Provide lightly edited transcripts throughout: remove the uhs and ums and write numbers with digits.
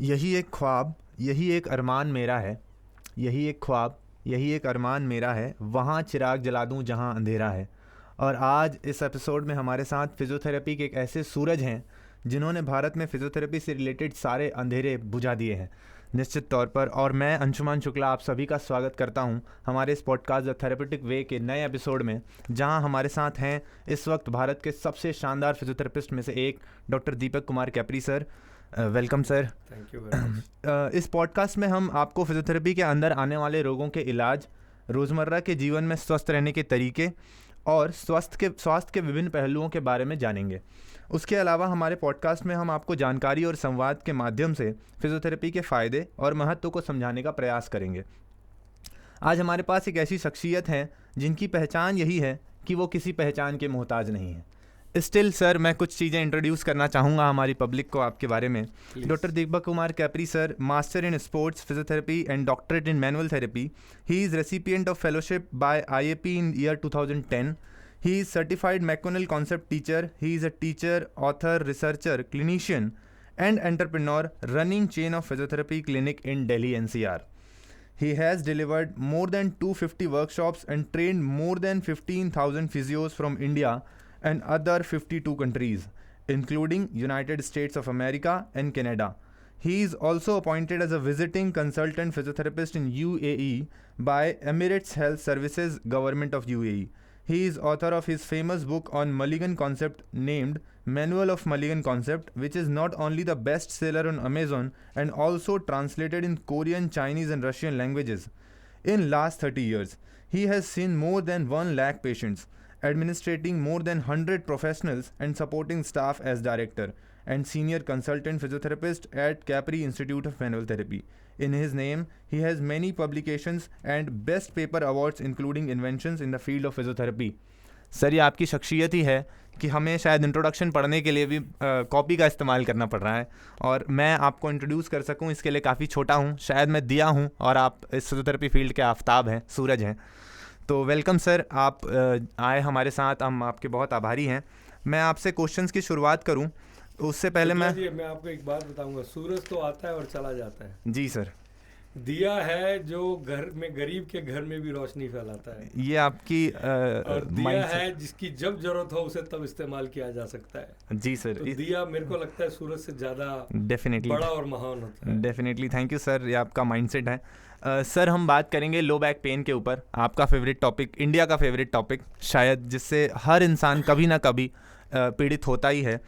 यही एक ख्वाब, यही एक अरमान मेरा है। यही एक ख्वाब, यही एक अरमान मेरा है, वहाँ चिराग जला दूँ जहाँ अंधेरा है। और आज इस एपिसोड में हमारे साथ फिज़ियोथेरेपी के एक ऐसे सूरज हैं जिन्होंने भारत में फ़िज़ियोथेरेपी से रिलेटेड सारे अंधेरे बुझा दिए हैं निश्चित तौर पर। और मैं अंशुमान शुक्ला आप सभी का स्वागत करता हूं हमारे इस पॉडकास्ट द थेरेपेटिक वे के नए एपिसोड में, जहां हमारे साथ हैं इस वक्त भारत के सबसे शानदार फिजियोथेरेपिस्ट में से एक doctor Deepak Kumar Kapri sir. Welcome sir. Thank you very much. इस पॉडकास्ट में हम आपको फिजियोथेरेपी के अंदर आने वाले रोगों के इलाज, रोज़मर्रा के जीवन में स्वस्थ रहने के तरीके और स्वास्थ्य के विभिन्न पहलुओं के बारे में जानेंगे। उसके अलावा हमारे पॉडकास्ट में हम आपको जानकारी और संवाद के माध्यम से फिजियोथेरेपी के फ़ायदे और महत्व को समझाने का प्रयास करेंगे। आज हमारे पास एक ऐसी शख्सियत है जिनकी पहचान यही है कि वो किसी पहचान के मोहताज नहीं है। स्टिल सर, मैं कुछ चीज़ें इंट्रोड्यूस करना चाहूँगा हमारी पब्लिक को आपके बारे में। Doctor Deepak Kumar Kapri sir, master in sports physiotherapy and doctorate in manual therapy. He is recipient of fellowship by IAP in year 2010. He is certified McConnell concept teacher. He is a teacher, author, researcher, clinician, and entrepreneur running chain of physiotherapy clinic in Delhi NCR. He has delivered more than 250 workshops and trained more than 15,000 physios from India and other 52 countries, including United States of America and Canada. He is also appointed as a visiting consultant physiotherapist in UAE by Emirates Health Services, Government of UAE. He is author of his famous book on Mulligan concept named Manual of Mulligan Concept, which is not only the best seller on Amazon and also translated in Korean, Chinese and Russian languages. In last 30 years, he has seen more than 1 lakh patients, administrating more than 100 professionals and supporting staff as director and senior consultant physiotherapist at Capri Institute of Manual Therapy. In his name, he has many publications and best paper awards including inventions in the field of physiotherapy. Sir, ये आपकी शख्सियत ही है कि हमें शायद introduction पढ़ने के लिए भी कॉपी का इस्तेमाल करना पड़ रहा है, और मैं आपको इंट्रोड्यूस कर सकूं इसके लिए काफ़ी छोटा हूं। शायद मैं दिया हूं और आप इस फिजियोथेरेपी फील्ड के आफ्ताब हैं, सूरज हैं। तो वेलकम सर, आप आए हमारे साथ, हम आपके बहुत आभारी हैं। मैं आपसे क्वेश्चंस की शुरुआत करूं उससे पहले मैं आपको एक बात बताऊंगा, सूरज तो आता है और चला जाता है। जी सर। दिया है जो घर में, गरीब के घर में भी रोशनी फैलाता है। ये आपकी और दिया है जिसकी जब जरूरत हो उसे तब इस्तेमाल किया जा सकता है। जी सर। तो दिया मेरे को लगता है सूरज से ज़्यादा डेफिनेटली बड़ा और महान होता है। डेफिनेटली, थैंक यू सर, ये आपका माइंडसेट है। सर, हम बात करेंगे लो बैक पेन के ऊपर, आपका फेवरेट टॉपिक, इंडिया का फेवरेट टॉपिक शायद, जिससे हर इंसान कभी ना कभी पीड़ित होता ही है।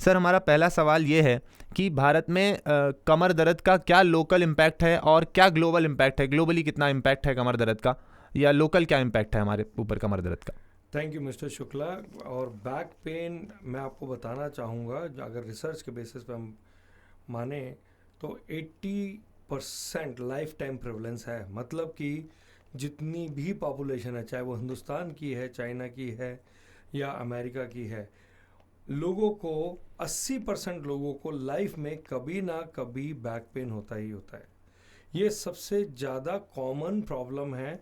सर, हमारा पहला सवाल ये है कि भारत में कमर दर्द का क्या लोकल इम्पैक्ट है और क्या ग्लोबल इम्पैक्ट है? ग्लोबली कितना इम्पैक्ट है कमर दर्द का, या लोकल क्या इम्पैक्ट है हमारे ऊपर कमर दर्द का? Thank you mister Shukla. और बैक पेन मैं आपको बताना चाहूँगा, अगर रिसर्च के बेसिस पे हम माने तो 80% लाइफ टाइम प्रेवलेंस है। मतलब कि जितनी भी पॉपुलेशन है, चाहे वो हिंदुस्तान की है, चाइना की है या अमेरिका की है, लोगों को 80% लोगों को लाइफ में कभी ना कभी बैक पेन होता ही होता है। ये सबसे ज़्यादा कॉमन प्रॉब्लम है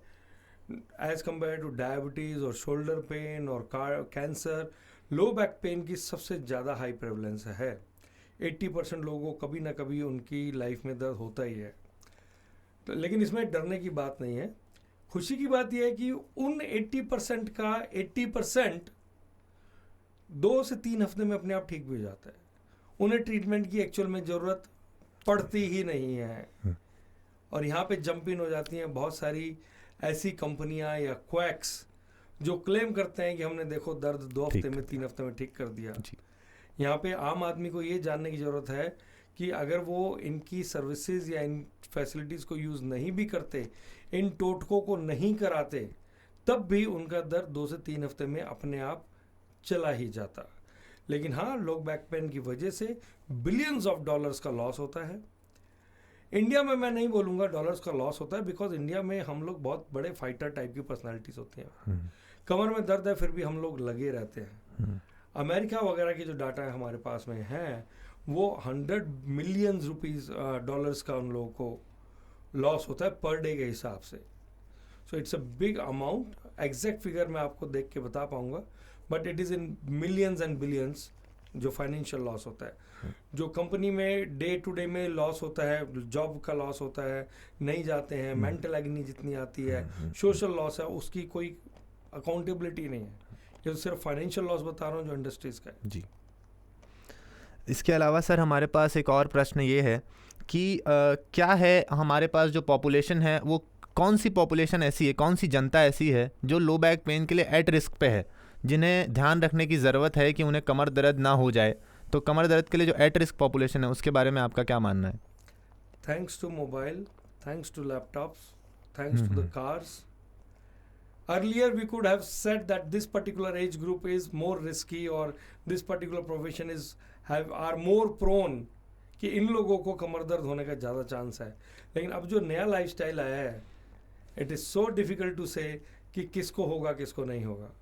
एज कम्पेयर टू डायबिटीज़ और शोल्डर पेन और कैंसर। लो बैक पेन की सबसे ज़्यादा हाई प्रेवलेंस है। 80% लोगों को कभी ना कभी उनकी लाइफ में दर्द होता ही है। तो लेकिन इसमें डरने की बात नहीं है। खुशी की बात यह है कि उन 80% का 80% 2 से 3 हफ्ते में अपने आप ठीक भी हो जाता है। उन्हें ट्रीटमेंट की एक्चुअल में ज़रूरत पड़ती ही नहीं है। और यहाँ पे जंप इन हो जाती हैं बहुत सारी ऐसी कंपनियां या क्वैक्स जो क्लेम करते हैं कि हमने देखो दर्द 2 हफ्ते में, 3 हफ्ते में ठीक कर दिया। यहाँ पे आम आदमी को ये जानने की ज़रूरत है कि अगर वो इनकी सर्विसेज या इन फैसिलिटीज़ को यूज़ नहीं भी करते, इन टोटकों को नहीं कराते, तब भी उनका दर्द 2 से 3 हफ्ते में अपने आप चला ही जाता। लेकिन हाँ, लो बैक पेन की वजह से बिलियंस ऑफ डॉलर्स का लॉस होता है। इंडिया में मैं नहीं बोलूँगा डॉलर्स का लॉस होता है, बिकॉज इंडिया में हम लोग बहुत बड़े फाइटर टाइप की पर्सनालिटीज़ होती हैं। कमर में दर्द है फिर भी हम लोग लगे रहते हैं। अमेरिका वगैरह की जो डाटा हमारे पास में है वो 100 मिलियन रुपीज़ डॉलर्स का उन लोगों को लॉस होता है पर डे के हिसाब से। So it's a big amount. Exact figure मैं आपको देख के बता पाऊंगा, but it is in millions and billions जो फाइनेंशियल लॉस होता है, जो कंपनी में डे टू डे में लॉस होता है, जॉब का लॉस होता है, नहीं जाते हैं, मेंटल एग्नी जितनी आती है, सोशल लॉस है, उसकी कोई अकाउंटेबिलिटी नहीं है। ये तो सिर्फ फाइनेंशियल लॉस बता रहा हूँ जो इंडस्ट्रीज का है। जी। इसके अलावा सर हमारे पास एक और प्रश्न ये है कि क्या है हमारे पास जो पॉपुलेशन है वो कौन सी पॉपुलेशन ऐसी है, कौन सी जनता ऐसी है जो लो बैक पेन के लिए एट रिस्क पे है, जिन्हें ध्यान रखने की ज़रूरत है कि उन्हें कमर दर्द ना हो जाए। तो कमर दर्द के लिए जो एट रिस्क पॉपुलेशन है उसके बारे में आपका क्या मानना है? Thanks to mobile, thanks to laptops, thanks to the cars, earlier we could have said that this particular age group is more risky or this particular profession is are more prone कि इन लोगों को कमर दर्द होने का ज़्यादा chance है। लेकिन अब जो नया लाइफस्टाइल आया है, it is so difficult to say कि किसको होगा किसको नहीं होगा।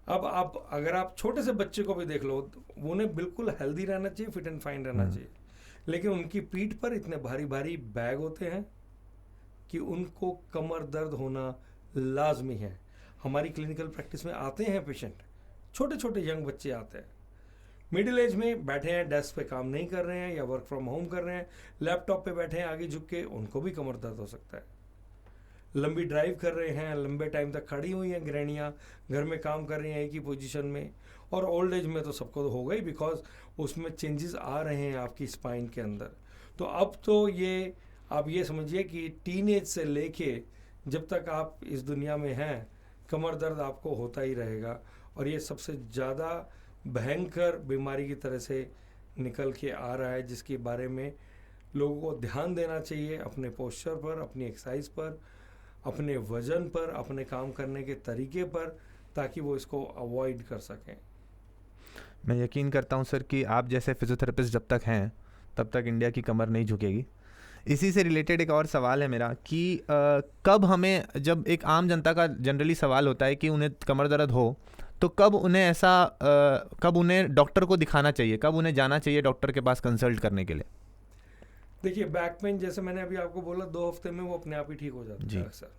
अब आप अगर आप छोटे से बच्चे को भी देख लो, उन्हें बिल्कुल हेल्दी रहना चाहिए, फिट एंड फाइन रहना चाहिए, लेकिन उनकी पीठ पर इतने भारी भारी बैग होते हैं कि उनको कमर दर्द होना लाजमी है। हमारी क्लिनिकल प्रैक्टिस में आते हैं पेशेंट, छोटे छोटे यंग बच्चे आते हैं, मिडिल एज में बैठे हैं, डेस्क पे काम नहीं कर रहे हैं या वर्क फ्रॉम होम कर रहे हैं, लैपटॉप पे बैठे हैं आगे झुक के, उनको भी कमर दर्द हो सकता है। लंबी ड्राइव कर रहे हैं, लंबे टाइम तक खड़ी हुई हैं गृहिणियाँ, घर में काम कर रही हैं एक ही पोजीशन में, और ओल्ड एज में तो सबको तो होगा ही, बिकॉज उसमें चेंजेस आ रहे हैं आपकी स्पाइन के अंदर। तो अब तो ये आप ये समझिए कि टीन एज से लेके जब तक आप इस दुनिया में हैं, कमर दर्द आपको होता ही रहेगा, और ये सबसे ज़्यादा भयंकर बीमारी की तरह से निकल के आ रहा है, जिसके बारे में लोगों को ध्यान देना चाहिए, अपने पोस्चर पर, अपनी एक्सरसाइज पर, अपने वजन पर, अपने काम करने के तरीके पर, ताकि वो इसको अवॉइड कर सकें। मैं यकीन करता हूं सर कि आप जैसे फिजियोथेरेपिस्ट जब तक हैं तब तक इंडिया की कमर नहीं झुकेगी। इसी से रिलेटेड एक और सवाल है मेरा कि कब हमें, जब एक आम जनता का जनरली सवाल होता है कि उन्हें कमर दर्द हो, तो कब उन्हें डॉक्टर को दिखाना चाहिए, कब उन्हें जाना चाहिए डॉक्टर के पास कंसल्ट करने के लिए? देखिए, बैक पेन जैसे मैंने अभी आपको बोला 2 हफ्ते में वो अपने आप ही ठीक हो जाता है अक्सर।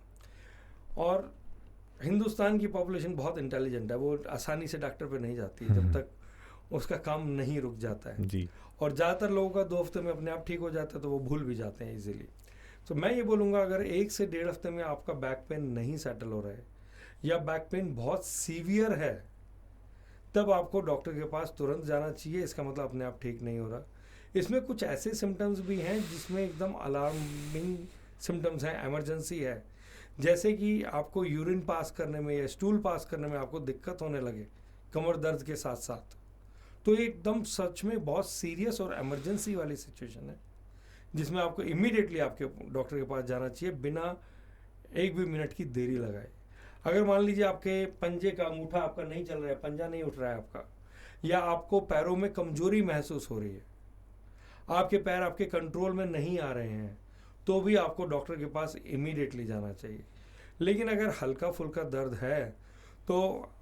और हिंदुस्तान की पॉपुलेशन बहुत इंटेलिजेंट है, वो आसानी से डॉक्टर पे नहीं जाती जब तक उसका काम नहीं रुक जाता है जी। और ज़्यादातर लोगों का 2 हफ्ते में अपने आप ठीक हो जाता है, तो वो भूल भी जाते हैं इजीली। तो मैं ये बोलूँगा, अगर 1 से 1.5 हफ्ते में आपका बैक पेन नहीं सेटल हो रहा है या बैक पेन बहुत सीवियर है, तब आपको डॉक्टर के पास तुरंत जाना चाहिए। इसका मतलब अपने आप ठीक नहीं हो रहा। इसमें कुछ ऐसे सिम्टम्स भी हैं जिसमें एकदम अलार्मिंग सिम्टम्स हैं, इमरजेंसी है, जैसे कि आपको यूरिन पास करने में या स्टूल पास करने में आपको दिक्कत होने लगे कमर दर्द के साथ साथ, तो ये एकदम सच में बहुत सीरियस और इमरजेंसी वाली सिचुएशन है, जिसमें आपको इमीडिएटली आपके डॉक्टर के पास जाना चाहिए बिना एक भी मिनट की देरी लगाए। अगर मान लीजिए आपके पंजे का अंगूठा आपका नहीं चल रहा है, पंजा नहीं उठ रहा है आपका, या आपको पैरों में कमजोरी महसूस हो रही है, आपके पैर आपके कंट्रोल में नहीं आ रहे हैं, तो भी आपको डॉक्टर के पास इमीडिएटली जाना चाहिए। लेकिन अगर हल्का फुल्का दर्द है तो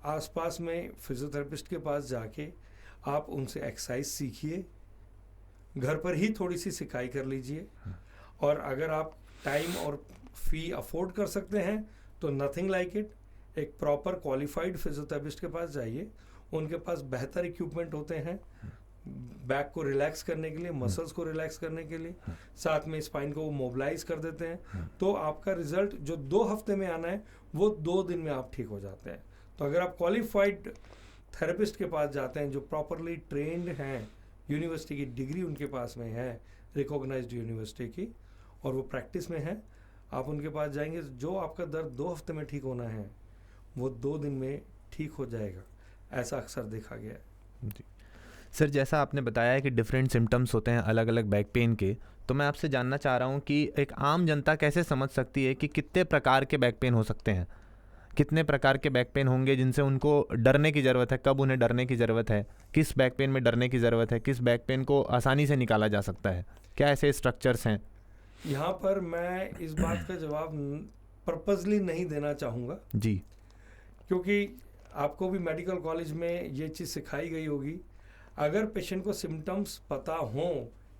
आसपास में फिजियोथेरेपिस्ट के पास जाके आप उनसे एक्सरसाइज सीखिए, घर पर ही थोड़ी सी सिकाई कर लीजिए, और अगर आप टाइम और फी अफोर्ड कर सकते हैं तो नथिंग लाइक इट, एक प्रॉपर क्वालिफाइड फिजियोथेरेपिस्ट के पास जाइए। उनके पास बेहतर इक्विपमेंट होते हैं बैक को रिलैक्स करने के लिए, मसल्स को रिलैक्स करने के लिए, साथ में स्पाइन को वो मोबिलाइज कर देते हैं। तो आपका रिजल्ट जो 2 हफ्ते में आना है वो 2 दिन में आप ठीक हो जाते हैं। तो अगर आप क्वालिफाइड थेरेपिस्ट के पास जाते हैं जो प्रॉपरली ट्रेंड हैं, यूनिवर्सिटी की डिग्री उनके पास में है, रिकॉग्नाइज्ड यूनिवर्सिटी की, और वो प्रैक्टिस में है, आप उनके पास जाएंगे, जो आपका दर्द 2 हफ्ते में ठीक होना है वो 2 दिन में ठीक हो जाएगा। ऐसा अक्सर देखा गया है। जी सर, जैसा आपने बताया है कि डिफरेंट सिम्टम्स होते हैं अलग अलग बैक पेन के, तो मैं आपसे जानना चाह रहा हूँ कि एक आम जनता कैसे समझ सकती है कि कितने प्रकार के बैक पेन हो सकते हैं, कितने प्रकार के बैक पेन होंगे जिनसे उनको डरने की ज़रूरत है, कब उन्हें डरने की ज़रूरत है, किस बैक पेन में डरने की ज़रूरत है, किस बैक पेन को आसानी से निकाला जा सकता है, क्या ऐसे स्ट्रक्चर्स हैं? यहाँ पर मैं इस बात का जवाब पर्पजली नहीं देना चाहूँगा जी, क्योंकि आपको भी मेडिकल कॉलेज में ये चीज़ सिखाई गई होगी। अगर पेशेंट को सिम्टम्स पता हों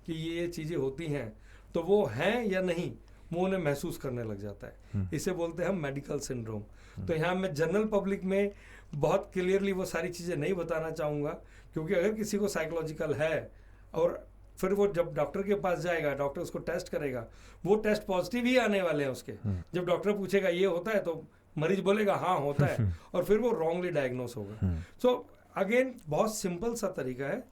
कि ये चीज़ें होती हैं तो वो हैं या नहीं वो उन्हें महसूस करने लग जाता है। इसे बोलते हैं हम मेडिकल सिंड्रोम। तो यहाँ मैं जनरल पब्लिक में बहुत क्लियरली वो सारी चीज़ें नहीं बताना चाहूँगा, क्योंकि अगर किसी को साइकोलॉजिकल है और फिर वो जब डॉक्टर के पास जाएगा, डॉक्टर उसको टेस्ट करेगा, वो टेस्ट पॉजिटिव ही आने वाले हैं उसके। जब डॉक्टर पूछेगा ये होता है तो मरीज बोलेगा हाँ होता है, और फिर वो रॉन्गली डायग्नोस होगा। सो अगेन बहुत सिंपल सा तरीका है।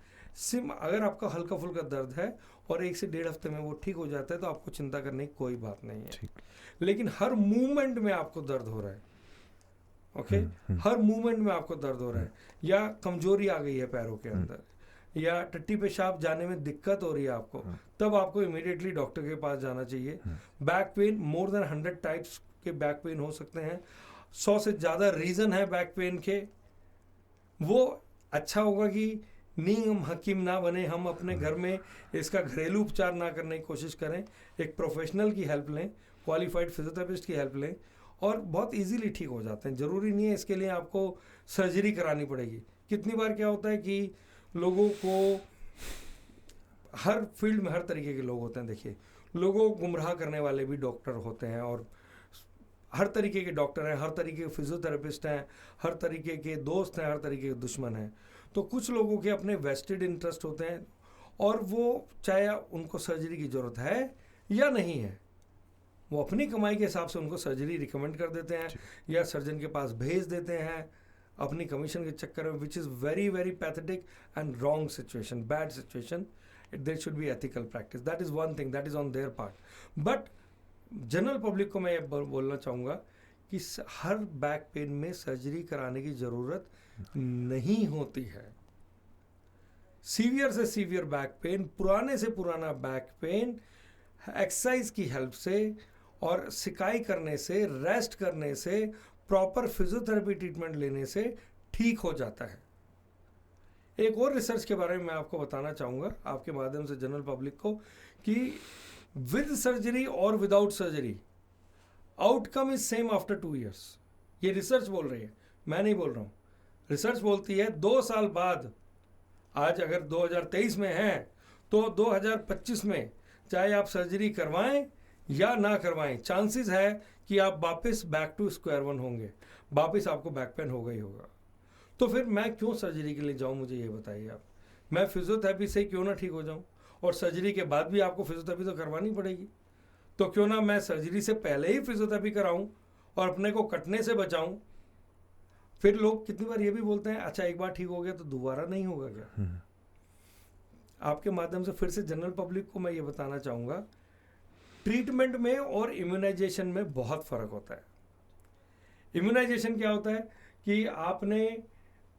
अगर आपका हल्का फुल्का दर्द है और 1 से 1.5 हफ्ते में वो ठीक हो जाता है तो आपको चिंता करने की कोई बात नहीं है। लेकिन हर मूवमेंट में आपको दर्द हो रहा है, ओके, हर मूवमेंट में आपको दर्द हो रहा है, या कमजोरी आ गई है पैरों के अंदर, या टट्टी पेशाब जाने में दिक्कत हो रही है आपको, तब आपको इमीडिएटली डॉक्टर के पास जाना चाहिए। Back pain, more than 100 types के बैक पेन हो सकते हैं, 100 से ज़्यादा रीज़न है बैक पेन के। वो अच्छा होगा कि हम हकीम ना बने, हम अपने घर में इसका घरेलू उपचार ना करने की कोशिश करें, एक प्रोफेशनल की हेल्प लें, क्वालिफाइड फिजियोथेरेपिस्ट की हेल्प लें, और बहुत इजीली ठीक हो जाते हैं। ज़रूरी नहीं है इसके लिए आपको सर्जरी करानी पड़ेगी। कितनी बार क्या होता है कि लोगों को, हर फील्ड में हर तरीके के लोग होते हैं, देखिए लोगों को गुमराह करने वाले भी डॉक्टर होते हैं, और हर तरीके के डॉक्टर हैं, हर तरीके के फिजियोथेरेपिस्ट हैं, हर तरीके के दोस्त हैं, हर तरीके के दुश्मन हैं। तो कुछ लोगों के अपने वेस्टेड इंटरेस्ट होते हैं, और वो चाहे उनको सर्जरी की ज़रूरत है या नहीं है, वो अपनी कमाई के हिसाब से उनको सर्जरी रिकमेंड कर देते हैं या सर्जन के पास भेज देते हैं अपनी कमीशन के चक्कर में, which is very very pathetic and wrong situation, bad situation. There should be ethical practice, that is one thing, that is on their part. But general public को मैं ये बोलना चाहूँगा कि हर बैक पेन में सर्जरी कराने की ज़रूरत नहीं होती है। सीवियर से सीवियर बैक पेन, पुराने से पुराना बैक पेन, एक्सरसाइज की हेल्प से और सिकाई करने से, रेस्ट करने से, प्रॉपर फिजियोथेरेपी ट्रीटमेंट लेने से ठीक हो जाता है। एक और रिसर्च के बारे में मैं आपको बताना चाहूँगा आपके माध्यम से जनरल पब्लिक को, कि विद सर्जरी और without surgery outcome is same after 2 years। ये रिसर्च बोल रही है, मैं नहीं बोल रहा हूँ। रिसर्च बोलती है 2 साल बाद, आज अगर 2023 में है तो 2025 में चाहे आप सर्जरी करवाएं या ना करवाएं, चांसेस है कि आप वापस बैक टू स्क्वायर वन होंगे, वापस आपको बैक पेन होगा ही होगा। तो फिर मैं क्यों सर्जरी के लिए जाऊं, मुझे ये बताइए आप। मैं फिजियोथेरेपी से क्यों ना ठीक हो जाऊं, और सर्जरी के बाद भी आपको फिजियोथेरेपी तो करवानी पड़ेगी, तो क्यों ना मैं सर्जरी से पहले ही फिजियोथेरेपी कराऊं और अपने को कटने से बचाऊं। फिर लोग कितनी बार ये भी बोलते हैं, अच्छा एक बार ठीक हो गया तो दोबारा नहीं होगा क्या। आपके माध्यम से फिर से जनरल पब्लिक को मैं ये बताना चाहूँगा, ट्रीटमेंट में और इम्यूनाइजेशन में बहुत फ़र्क होता है। इम्यूनाइजेशन क्या होता है कि आपने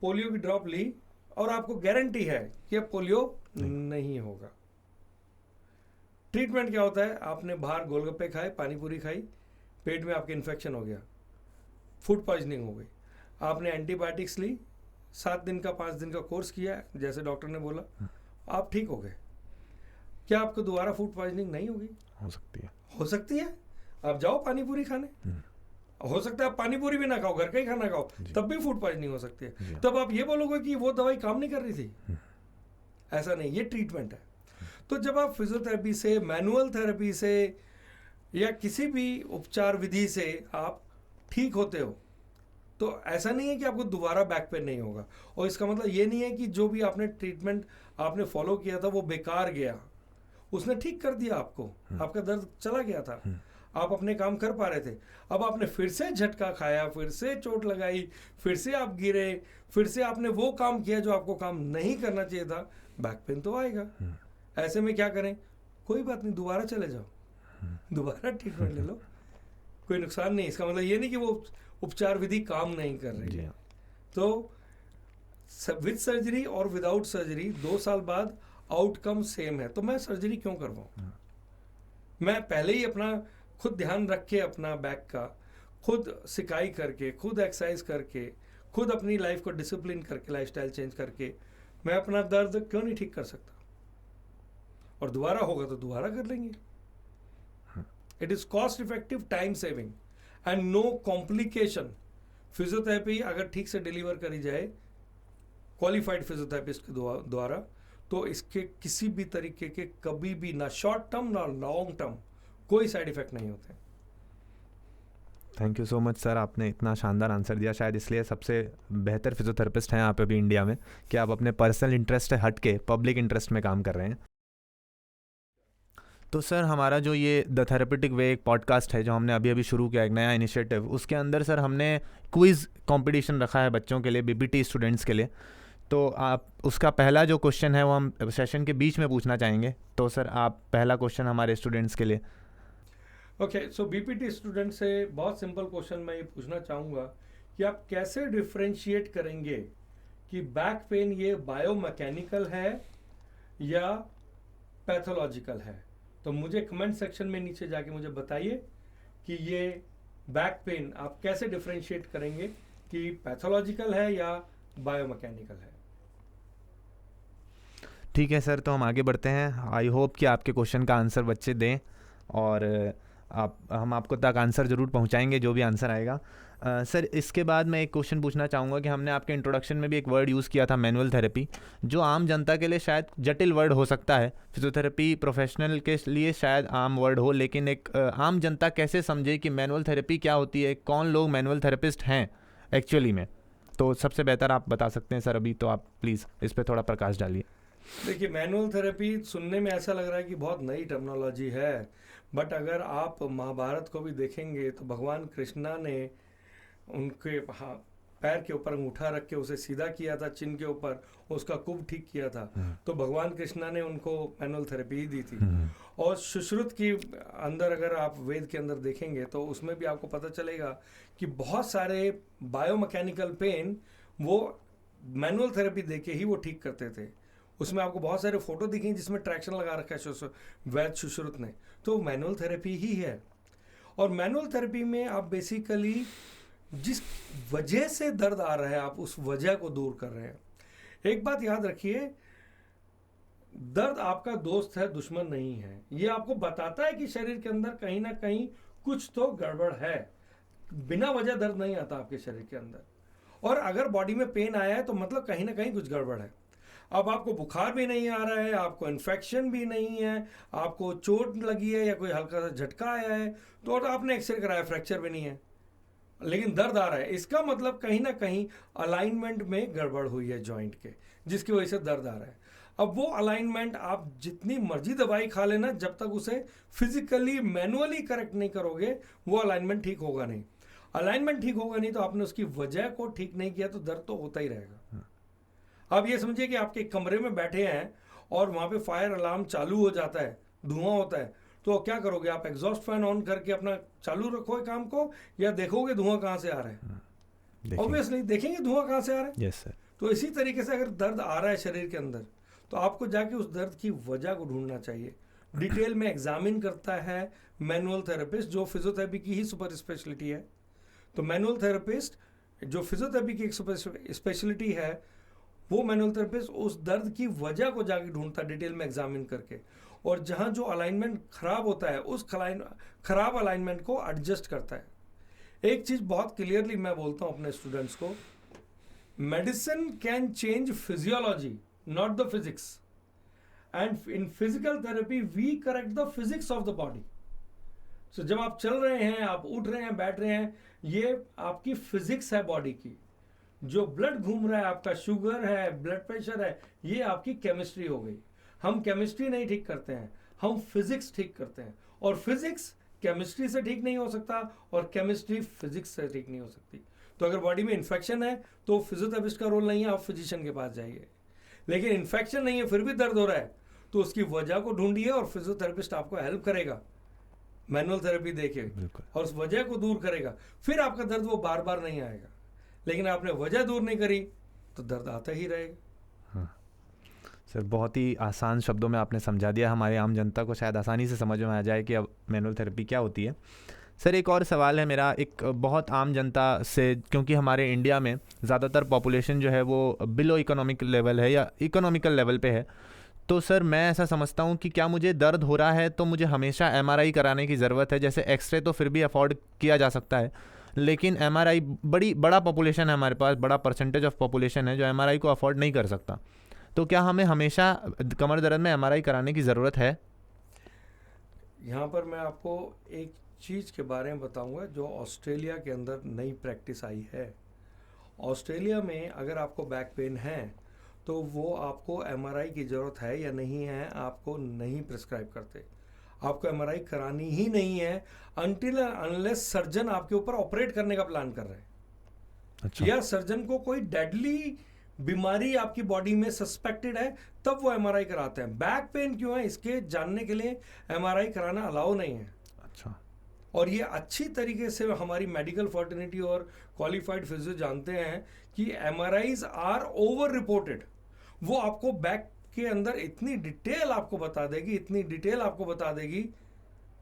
पोलियो की ड्रॉप ली और आपको गारंटी है कि अब पोलियो नहीं होगा। ट्रीटमेंट क्या होता है, आपने बाहर गोलगप्पे खाए, पानी पूरी खाई, पेट में आपके इन्फेक्शन हो गया, फूड पॉइजनिंग हो गई, आपने एंटीबायोटिक्स ली, 7 दिन का 5 दिन का कोर्स किया जैसे डॉक्टर ने बोला, आप ठीक हो गए। क्या आपको दोबारा फूड पॉइजनिंग नहीं होगी? हो सकती है, हो सकती है। आप जाओ पानी पूरी खाने, हो सकता है आप पानी पूरी भी ना खाओ, घर का ही खाना खाओ, तब भी फूड पॉइजनिंग हो सकती है। तब आप ये बोलोगे कि वो दवाई काम नहीं कर रही थी, ऐसा नहीं, ये ट्रीटमेंट है। तो जब आप फिजियोथेरेपी से, मैनुअल थेरेपी से या किसी भी उपचार विधि से आप ठीक होते हो, तो ऐसा नहीं है कि आपको दोबारा बैक पेन नहीं होगा। और इसका मतलब ये नहीं है कि जो भी आपने ट्रीटमेंट आपने फॉलो किया था वो बेकार गया, उसने ठीक कर दिया आपको, आपका दर्द चला गया था, आप अपने काम कर पा रहे थे। अब आपने फिर से झटका खाया, फिर से चोट लगाई, फिर से आप गिरे, फिर से आपने वो काम किया जो आपको काम नहीं करना चाहिए था, बैक पेन तो आएगा। ऐसे में क्या करें, कोई बात नहीं, दोबारा चले जाओ, दोबारा ट्रीटमेंट ले लो, कोई नुकसान नहीं। इसका मतलब ये नहीं कि वो उपचार विधि काम नहीं कर रही है। तो विद सर्जरी और विदाउट सर्जरी 2 साल बाद आउटकम सेम है, तो मैं सर्जरी क्यों करवाऊं? मैं पहले ही अपना खुद ध्यान रख के, अपना बैक का खुद सिकाई करके, खुद एक्सरसाइज करके, खुद अपनी लाइफ को डिसिप्लिन करके, लाइफस्टाइल चेंज करके मैं अपना दर्द क्यों नहीं ठीक कर सकता? और दोबारा होगा तो दोबारा कर लेंगे। It is cost effective, time saving and no complication. Physiotherapy अगर ठीक से डिलीवर करी जाए क्वालिफाइड फिजियोथेरेपिस्ट के द्वारा, तो इसके किसी भी तरीके के कभी भी ना शॉर्ट टर्म ना लॉन्ग टर्म कोई साइड इफेक्ट नहीं होते। Thank you so much sir, आपने इतना शानदार आंसर दिया, शायद इसलिए सबसे बेहतर फिजियोथेरेपिस्ट हैं आप अभी इंडिया में, कि आप अपने पर्सनल इंटरेस्ट से हट के पब्लिक इंटरेस्ट में काम कर रहे हैं। तो सर हमारा जो ये द थेरेपेटिक वे एक पॉडकास्ट है जो हमने अभी अभी शुरू किया, एक नया इनिशिएटिव, उसके अंदर सर हमने क्विज़ कंपटीशन रखा है बच्चों के लिए, बीबीटी स्टूडेंट्स के लिए। तो आप उसका पहला जो क्वेश्चन है वो हम सेशन के बीच में पूछना चाहेंगे। तो सर आप पहला क्वेश्चन हमारे स्टूडेंट्स के लिए। ओके, सो बीपीटी स्टूडेंट से बहुत सिंपल क्वेश्चन मैं ये पूछना चाहूँगा कि आप कैसे डिफ्रेंशिएट करेंगे कि बैक पेन ये बायोमैकेनिकल है या पैथोलॉजिकल है। तो मुझे कमेंट सेक्शन में नीचे जाके मुझे बताइए कि ये बैक पेन आप कैसे डिफ्रेंशिएट करेंगे कि पैथोलॉजिकल है या बायोमैकेनिकल है। ठीक है सर, तो हम आगे बढ़ते हैं। आई होप कि आपके क्वेश्चन का आंसर बच्चे दें, और हम आपको तक आंसर ज़रूर पहुंचाएंगे जो भी आंसर आएगा। सर इसके बाद मैं एक क्वेश्चन पूछना चाहूँगा कि हमने आपके इंट्रोडक्शन में भी एक वर्ड यूज़ किया था, मैनुअल थेरेपी, जो आम जनता के लिए शायद जटिल वर्ड हो सकता है, फिजियोथेरेपी प्रोफेशनल के लिए शायद आम वर्ड हो, लेकिन एक आम जनता कैसे समझे कि मैनुअल थेरेपी क्या होती है, कौन लोग मैनुअल थेरेपिस्ट हैं एक्चुअली में। तो सबसे बेहतर आप बता सकते हैं सर अभी, तो आप प्लीज़ इस पर थोड़ा प्रकाश डालिए। देखिए, मैनुअल थेरेपी सुनने में ऐसा लग रहा है कि बहुत नई टर्मिनोलॉजी है, बट अगर आप महाभारत को भी देखेंगे तो भगवान कृष्णा ने उनके पैर के ऊपर अंगूठा रख के उसे सीधा किया था, चिन्ह के ऊपर उसका कुब ठीक किया था। तो भगवान कृष्णा ने उनको मैनुअल थेरेपी ही दी थी। और सुश्रुत की अंदर अगर आप वेद के अंदर देखेंगे तो उसमें भी आपको पता चलेगा कि बहुत सारे बायोमैकेनिकल पेन वो मैनुअल थेरेपी दे के ही वो ठीक करते थे। उसमें आपको बहुत सारे फोटो दिखेंगे जिसमें ट्रैक्शन लगा रखा है वैद सुश्रुत ने, तो मैनुअल थेरेपी ही है। और मैनुअल थेरेपी में आप बेसिकली जिस वजह से दर्द आ रहा है आप उस वजह को दूर कर रहे हैं। एक बात याद रखिए, दर्द आपका दोस्त है, दुश्मन नहीं है। ये आपको बताता है कि शरीर के अंदर कहीं ना कहीं कुछ तो गड़बड़ है। बिना वजह दर्द नहीं आता आपके शरीर के अंदर, और अगर बॉडी में पेन आया है तो मतलब कहीं ना कहीं कुछ गड़बड़ है। अब आपको बुखार भी नहीं आ रहा है, आपको इन्फेक्शन भी नहीं है, आपको चोट लगी है या कोई हल्का सा झटका आया है, तो और आपने एक्सरे कराया, फ्रैक्चर भी नहीं है, लेकिन दर्द आ रहा है, इसका मतलब कहीं ना कहीं अलाइनमेंट में गड़बड़ हुई है जॉइंट के, जिसकी वजह से दर्द आ रहा है। अब वो अलाइनमेंट आप जितनी मर्जी दवाई खा लेना, जब तक उसे फिजिकली मैनुअली करेक्ट नहीं करोगे वो अलाइनमेंट ठीक होगा नहीं। अलाइनमेंट ठीक होगा नहीं तो आपने उसकी वजह को ठीक नहीं किया तो दर्द तो होता ही रहेगा। आप ये समझिए कि आपके कमरे में बैठे हैं और वहाँ पे फायर अलार्म चालू हो जाता है, धुआं होता है, तो क्या करोगे आप? एग्जॉस्ट फैन ऑन करके अपना चालू रखोगे काम को, या देखोगे धुआं कहाँ से आ रहा है? ऑब्वियसली देखेंगे धुआं कहाँ से आ रहा है। Yes sir. तो इसी तरीके से अगर दर्द आ रहा है शरीर के अंदर तो आपको जाके उस दर्द की वजह को ढूंढना चाहिए। डिटेल में एग्जामिन करता है मैनुअल थेरेपिस्ट, जो फिजियोथेरेपी की ही सुपर स्पेशलिटी है। तो मैनुअल थेरेपिस्ट जो फिजियोथेरेपी की एक सुपर स्पेशलिटी है, वो मैनुअल थेरेपिस्ट उस दर्द की वजह को जाके ढूंढता है डिटेल में एग्जामिन करके, और जहां जो अलाइनमेंट खराब होता है उस खराब अलाइनमेंट को एडजस्ट करता है। एक चीज बहुत क्लियरली मैं बोलता हूं अपने स्टूडेंट्स को, medicine can change physiology, not the physics, and in physical therapy we correct the physics of the body. So जब आप चल रहे हैं, आप उठ रहे हैं, बैठ रहे हैं, ये आपकी फिजिक्स है बॉडी की। जो ब्लड घूम रहा है, आपका शुगर है, ब्लड प्रेशर है, ये आपकी केमिस्ट्री हो गई। हम केमिस्ट्री नहीं ठीक करते हैं, हम फिजिक्स ठीक करते हैं, और फिजिक्स केमिस्ट्री से ठीक नहीं हो सकता और केमिस्ट्री फिजिक्स से ठीक नहीं हो सकती। तो अगर बॉडी में इन्फेक्शन है तो फिजियोथेरेपिस्ट का रोल नहीं है, आप फिजिशियन के पास जाइए। लेकिन इन्फेक्शन नहीं है फिर भी दर्द हो रहा है तो उसकी वजह को ढूंढिए और फिजियोथेरेपिस्ट आपको हेल्प करेगा मैनुअल थेरेपी देके, और उस वजह को दूर करेगा। फिर आपका दर्द वो बार बार नहीं आएगा। लेकिन आपने वजह दूर नहीं करी तो दर्द आता ही रहेगा। हाँ सर, बहुत ही आसान शब्दों में आपने समझा दिया, हमारे आम जनता को शायद आसानी से समझ में आ जाए कि अब मैनुअल थेरेपी क्या होती है। सर एक और सवाल है मेरा, एक बहुत आम जनता से, क्योंकि हमारे इंडिया में ज़्यादातर पॉपुलेशन जो है वो बिलो इकोनॉमिक लेवल है या इकोनॉमिकल लेवल पे है, तो सर मैं ऐसा समझता हूँ कि क्या मुझे दर्द हो रहा है तो मुझे हमेशा MRI कराने की ज़रूरत है? जैसे एक्सरे तो फिर भी अफोर्ड किया जा सकता है, लेकिन MRI बड़ा पॉपुलेशन है हमारे पास, बड़ा परसेंटेज ऑफ पॉपुलेशन है जो MRI को अफोर्ड नहीं कर सकता। तो क्या हमें हमेशा कमर दर्द में MRI कराने की ज़रूरत है? यहाँ पर मैं आपको एक चीज़ के बारे में बताऊंगा जो ऑस्ट्रेलिया के अंदर नई प्रैक्टिस आई है। ऑस्ट्रेलिया में अगर आपको बैक पेन है तो वो आपको एमआरआई की ज़रूरत है या नहीं है आपको नहीं प्रिस्क्राइब करते। आपको एमआरआई करानी ही नहीं है अनटिल अनलेस सर्जन आपके ऊपर ऑपरेट करने का प्लान कर रहे हैं। अच्छा। या सर्जन को कोई डेडली बीमारी आपकी बॉडी में सस्पेक्टेड है तब वो एमआरआई कराते हैं। बैक पेन क्यों है इसके जानने के लिए एमआरआई कराना अलाउ नहीं है। अच्छा। और ये अच्छी तरीके से हमारी मेडिकल फर्टिनिटी और क्वालिफाइड फिजियो जानते हैं कि एमआरआईज आर ओवर रिपोर्टेड। वो आपको बैक के अंदर इतनी डिटेल आपको बता देगी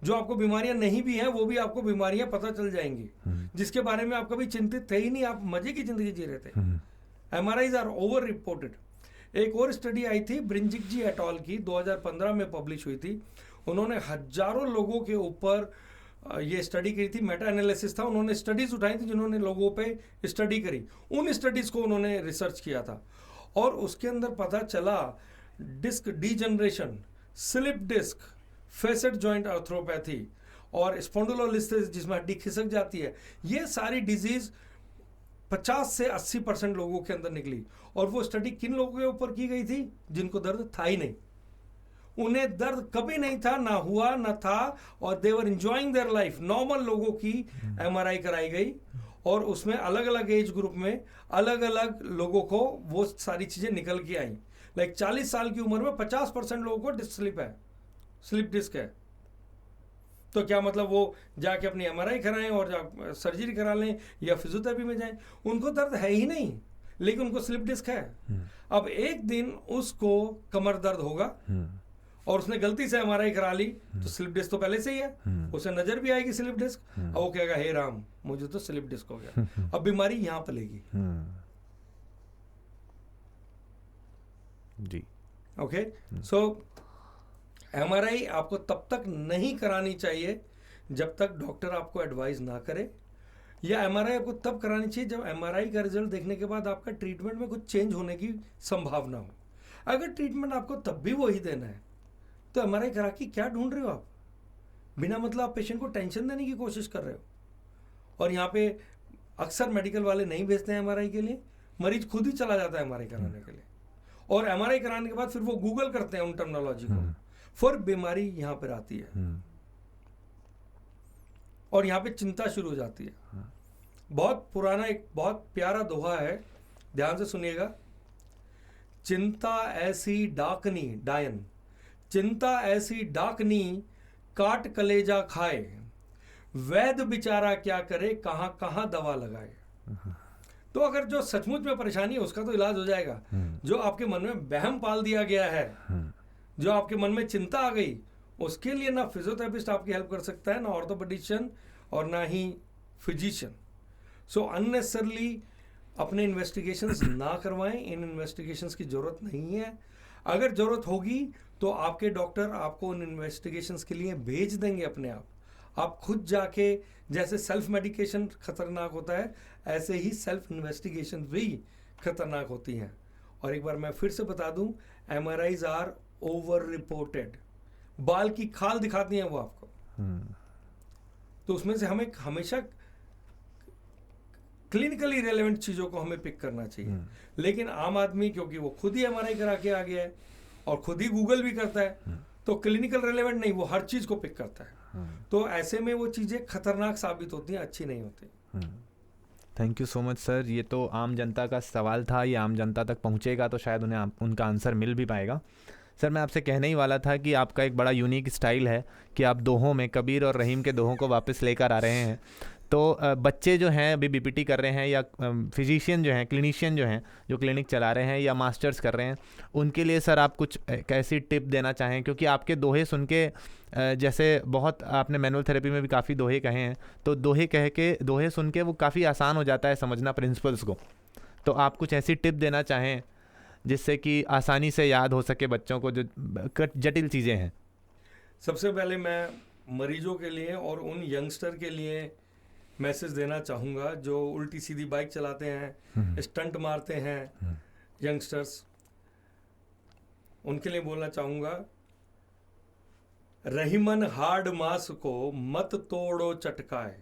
जो आपको बीमारियां नहीं भी हैं वो भी आपको बीमारियां पता चल जाएंगी जिसके बारे में आप कभी चिंतित थे ही नहीं, आप मजे की जिंदगी जी रहे थे। एमआरआईज आर ओवर रिपोर्टेड। एक और स्टडी आई थी ब्रिंजिक जी एट ऑल की 2015 में पब्लिश हुई थी। उन्होंने हजारों लोगों के ऊपर ये स्टडी करी थी, मेटा एनालिसिस था। उन्होंने स्टडीज उठाई थी जिन्होंने लोगों पे स्टडी करी, उन स्टडीज को उन्होंने रिसर्च किया था और उसके अंदर पता चला disc degeneration, slip disc, facet joint arthropathy और स्पॉन्डिलोलिसिस जिसमें हड्डी खिसक जाती है, ये सारी डिजीज 50 से 80% लोगों के अंदर निकली। और वो स्टडी किन लोगों के ऊपर की गई थी? जिनको दर्द था ही नहीं, उन्हें दर्द कभी नहीं था, ना हुआ ना था और दे वर एंजॉयिंग देयर लाइफ। नॉर्मल लोगों की एमआरआई कराई गई और उसमें अलग अलग एज ग्रुप में अलग अलग लोगों को वो सारी चीजें निकल के आई। लाइक 40 साल की उम्र में 50% लोगों को डिस्क स्लिप है, स्लिप डिस्क है। तो क्या मतलब वो जाके अपनी एमआरआई कराएं और सर्जरी करा लें या फिजियोथेरेपी में जाएं? उनको दर्द है ही नहीं लेकिन उनको स्लिप डिस्क है। अब एक दिन उसको कमर दर्द होगा और उसने गलती से एमआरआई करा ली तो स्लिप डिस्क तो पहले से ही है, उसे नजर भी आएगी स्लिप डिस्क और वो कहेगा हे राम मुझे तो स्लिप डिस्क हो गया। अब बीमारी यहां पलेगी। जी। ओके, सो एमआरआई आपको तब तक नहीं करानी चाहिए जब तक डॉक्टर आपको एडवाइस ना करे, या एमआरआई आपको तब करानी चाहिए जब एमआरआई का रिजल्ट देखने के बाद आपका ट्रीटमेंट में कुछ चेंज होने की संभावना हो। अगर ट्रीटमेंट आपको तब भी वही देना है तो एमआरआई करा के क्या ढूंढ रहे हो आप? बिना मतलब आप पेशेंट को टेंशन देने की कोशिश कर रहे हो। और यहाँ पे अक्सर मेडिकल वाले नहीं भेजते हैं एमआरआई के लिए, मरीज खुद ही चला जाता है एमआरआई कराने के लिए और एमआरआई कराने के बाद फिर वो गूगल करते हैं उन टर्मिनोलॉजी को, फिर बीमारी यहाँ पर आती है और यहाँ पे चिंता शुरू हो जाती है। बहुत पुराना एक बहुत प्यारा दोहा है, ध्यान से सुनिएगा। चिंता ऐसी डाकनी, डायन, चिंता ऐसी डाकनी काट कलेजा खाए, वैद्य बेचारा क्या करे कहां कहां दवा लगाए। तो अगर जो सचमुच में परेशानी है उसका तो इलाज हो जाएगा, जो आपके मन में वहम पाल दिया गया है, जो आपके मन में चिंता आ गई, उसके लिए ना फिजियोथेरेपिस्ट आपकी हेल्प कर सकता है, ना ऑर्थोपेडिशियन और ना ही फिजिशियन। सो अननेसेसरली अपने इन्वेस्टिगेशंस ना करवाएं, इन इन्वेस्टिगेशंस की जरूरत नहीं है। अगर जरूरत होगी तो आपके डॉक्टर आपको उन इन्वेस्टिगेशंस के लिए भेज देंगे अपने आप खुद जाके। जैसे सेल्फ मेडिकेशन खतरनाक होता है ऐसे ही सेल्फ इन्वेस्टिगेशन भी खतरनाक होती हैं। और एक बार मैं फिर से बता दूं, एमआरआईज आर ओवर रिपोर्टेड। बाल की खाल दिखाती हैं वो आपको, तो उसमें से हमें हमेशा क्लिनिकली रेलेवेंट चीजों को हमें पिक करना चाहिए। लेकिन आम आदमी क्योंकि वो खुद ही एमआरआई करा के आ गया है और खुद ही गूगल भी करता है तो क्लिनिकल रेलेवेंट नहीं, वो हर चीज को पिक करता है। तो ऐसे में वो चीजें खतरनाक साबित होती हैं, अच्छी नहीं होती। Thank you so much sir. ये तो आम जनता का सवाल था, ये आम जनता तक पहुंचेगा तो शायद उन्हें उनका आंसर मिल भी पाएगा। सर मैं आपसे कहने ही वाला था कि आपका एक बड़ा यूनिक स्टाइल है कि आप दोहों में कबीर और रहीम के दोहों को वापस लेकर आ रहे हैं। तो बच्चे जो हैं अभी बीपीटी कर रहे हैं या फिजिशियन जो हैं, क्लिनिशियन जो हैं, जो क्लिनिक चला रहे हैं या मास्टर्स कर रहे हैं, उनके लिए सर आप कुछ कैसी टिप देना चाहें? क्योंकि आपके दोहे सुन के जैसे बहुत आपने मैनुअल थेरेपी में भी काफ़ी दोहे कहे हैं, तो दोहे सुन के वो काफ़ी आसान हो जाता है समझना प्रिंसिपल्स को। तो आप कुछ ऐसी टिप देना चाहें जिससे कि आसानी से याद हो सके बच्चों को जो जटिल चीज़ें हैं? सबसे पहले मैं मरीजों के लिए और उन यंगस्टर के लिए मैसेज देना चाहूँगा जो उल्टी सीधी बाइक चलाते हैं, स्टंट मारते हैं यंगस्टर्स, उनके लिए बोलना चाहूँगा रहीमन हार्ड मांस को मत तोड़ो चटकाए,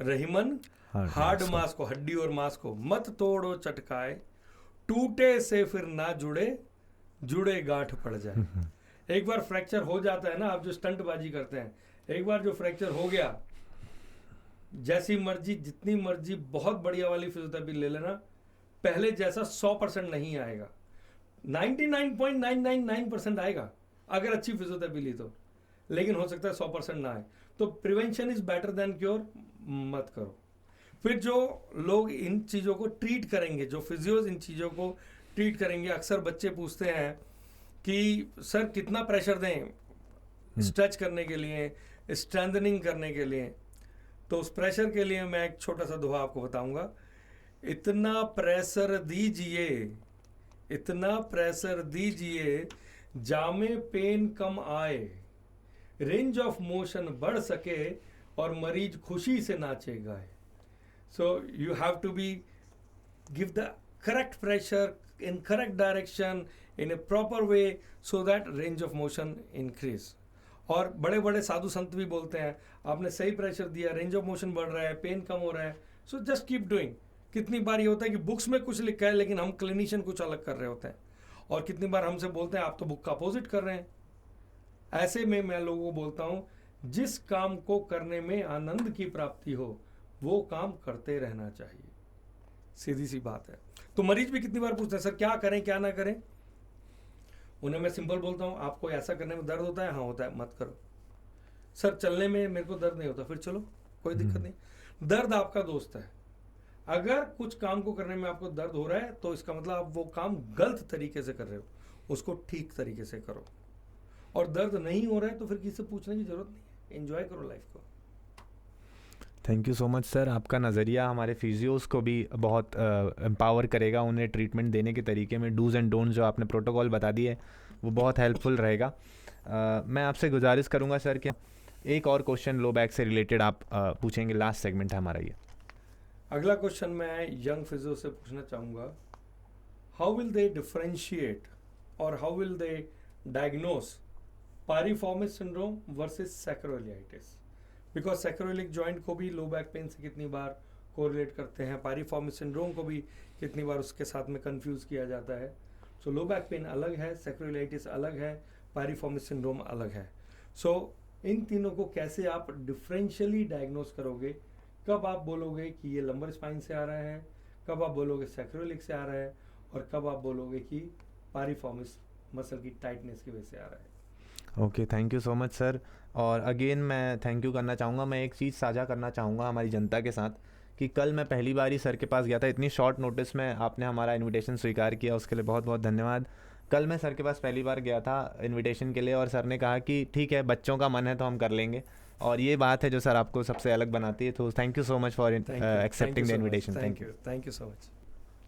रहीमन हार्ड मांस को, हड्डी और मांस को मत तोड़ो चटकाए, टूटे से फिर ना जुड़े, जुड़े गांठ पड़ जाए। एक बार फ्रैक्चर हो जाता है ना, आप जो स्टंटबाजी करते हैं, एक बार जो फ्रैक्चर हो गया, जैसी मर्जी जितनी मर्जी बहुत बढ़िया वाली फिजियोथेरेपी ले लेना, पहले जैसा 100% नहीं आएगा, 99.999% आएगा अगर अच्छी फिजियोथेरेपी ली तो, लेकिन हो सकता है 100% ना आए। तो prevention is better than cure मत करो। फिर जो लोग इन चीज़ों को ट्रीट करेंगे, जो फिजियोज इन चीज़ों को ट्रीट करेंगे, अक्सर बच्चे पूछते हैं कि सर कितना प्रेशर दें स्ट्रेच करने के लिए, स्ट्रेंथनिंग करने के लिए। तो उस प्रेशर के लिए मैं एक छोटा सा दोहा आपको बताऊंगा, इतना प्रेशर दीजिए, इतना प्रेशर दीजिए जामे पेन कम आए, रेंज ऑफ मोशन बढ़ सके और मरीज खुशी से नाचे गाए। So you have to be give the correct pressure in correct direction in a proper way so that range of motion increase। और बड़े बड़े साधु संत भी बोलते हैं आपने सही प्रेशर दिया, रेंज ऑफ मोशन बढ़ रहा है, पेन कम हो रहा है, सो जस्ट कीप डूइंग। कितनी बार ये होता है कि बुक्स में कुछ लिखा है लेकिन हम क्लिनिशियन कुछ अलग कर रहे होते हैं, और कितनी बार हमसे बोलते हैं आप तो बुक का अपोजिट कर रहे हैं। ऐसे में मैं लोगों को बोलता हूँ जिस काम को करने में आनंद की प्राप्ति हो वो काम करते रहना चाहिए, सीधी सी बात है। तो मरीज भी कितनी बार पूछते हैं सर क्या करें क्या ना करें, उन्हें मैं सिंपल बोलता हूं आपको ऐसा करने में दर्द होता है, हाँ होता है, मत करो। सर चलने में मेरे को दर्द नहीं होता, फिर चलो कोई दिक्कत नहीं। दर्द आपका दोस्त है, अगर कुछ काम को करने में आपको दर्द हो रहा है तो इसका मतलब आप वो काम गलत तरीके से कर रहे हो, उसको ठीक तरीके से करो। और दर्द नहीं हो रहा है तो फिर किसी से पूछने की जरूरत नहीं है, एंजॉय करो लाइफ को। Thank you so much sir, आपका नज़रिया हमारे फिजियोज़ को भी बहुत एम्पावर करेगा, उन्हें ट्रीटमेंट देने के तरीके में डूज एंड डोंट्स जो आपने प्रोटोकॉल बता दिए वो बहुत हेल्पफुल रहेगा। मैं आपसे गुजारिश करूंगा सर कि एक और क्वेश्चन लो बैक से रिलेटेड आप पूछेंगे, लास्ट सेगमेंट है हमारा ये। अगला क्वेश्चन मैं यंग फिजियो से पूछना चाहूँगा, हाउ विल दे डिफरेंशिएट और how will they diagnose piriformis syndrome versus sacroiliitis? Because sacroiliac joint को भी लो बैक पेन से कितनी बार कोरिलेट करते हैं, पायरिफॉर्मिस सिंड्रोम को भी कितनी बार उसके साथ में कंफ्यूज किया जाता है। सो लो बैक पेन अलग है, सैक्रोइलिटिस अलग है, पायरिफॉर्मिस सिंड्रोम अलग है। सो इन तीनों को कैसे आप डिफरेंशियली डायग्नोस करोगे? कब आप बोलोगे कि ये लंबर स्पाइन से आ रहा है, कब आप बोलोगे सैक्रोइलिक से आ रहा है, और कब आप बोलोगे कि पायरिफॉर्मिस मसल की टाइटनेस की वजह से आ रहा है? Okay, thank you so much sir. और अगेन मैं थैंक यू करना चाहूँगा, मैं एक चीज़ साझा करना चाहूँगा हमारी जनता के साथ कि कल मैं पहली बार ही सर के पास गया था, इतनी शॉर्ट नोटिस में आपने हमारा इनविटेशन स्वीकार किया, उसके लिए बहुत बहुत धन्यवाद। कल मैं सर के पास पहली बार गया था इनविटेशन के लिए, और सर ने कहा कि ठीक है बच्चों का मन है तो हम कर लेंगे, और ये बात है जो सर आपको सबसे अलग बनाती है। तो thank you so much for accepting the invitation. Thank you so much.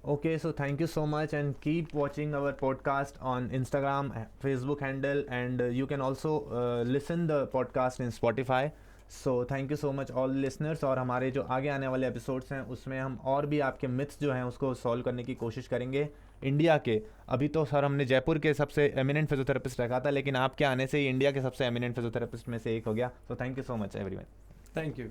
Okay, so thank you so much and keep watching our podcast on Instagram, Facebook handle, and you can also listen the podcast in Spotify. So thank you so much all listeners। और हमारे जो आगे आने वाले episodes हैं उसमें हम और भी आपके मिथ्स जो हैं उसको सॉल्व करने की कोशिश करेंगे इंडिया के। अभी तो सर हमने जयपुर के सबसे एमिनेंट फिजियोथेरेपिस्ट रखा था, लेकिन आपके आने से ही इंडिया के सबसे एमिनेंट फिजियोथेरेपिस्ट में से एक हो गया। So thank you so much everyone. Thank you.